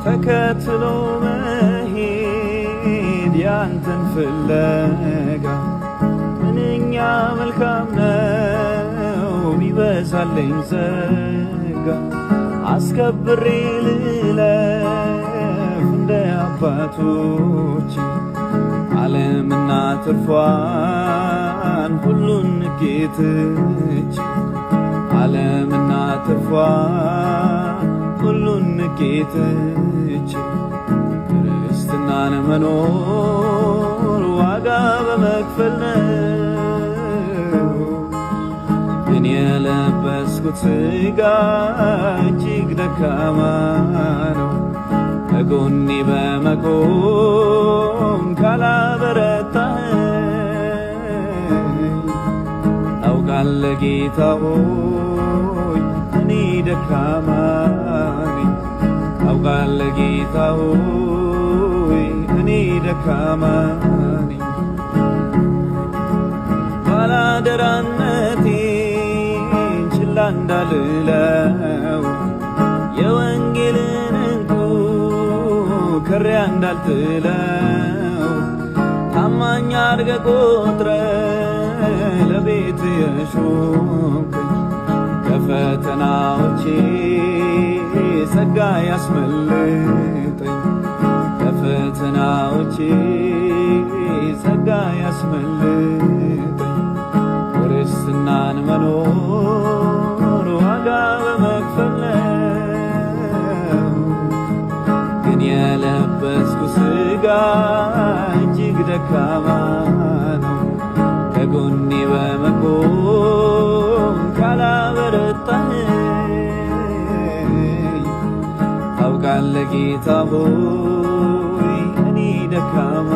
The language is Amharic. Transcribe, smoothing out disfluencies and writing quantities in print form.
ተከትሎ መሄድ ያንተን ፍለጋ ምንኛ መልካም ነው ቢበዛልኝ ጸጋ አስከብሬ ልለፍ እንደ አባቶች ዓለምና ትርፏን ሁሉን ንቄትች ዓለምና ትርፏን ሁሉን ንቄትች ክርስትናን መኖር ዋጋ በመክፈል ነው። ግን የለበስኩት ሥጋ እጅግ ደካማ ነው። ከጎኔ በመቆም ካላበረታኸኝ ታውቃለህ ጌታ ሆይ እኔ ደካማ ነኝ። ታውቃለህ ጌታ ሆይ እኔ ደካማ ነኝ። ባላደራነቴን ችላ እንዳልለው የወንጌልን እንቁ ከሪያ እንዳልጥለው ታማኝ አድርገህ ቆጥረህ ለቤት የሾምከኝ ከፈተናዎቼ ጸጋ ያስመልጠኝ ከፈተናዎቼ ጸጋ ያስመልጠኝ ክርስትናን መኖር ዋጋ በመክፈል ነው። ግን የለበስኩት ሥጋ እጅግ ደካማ ነው። ከጎኔ በመቆም ካላበረታኸኝ ታውቃለህ ጌታ ሆይ እኔ ደካማ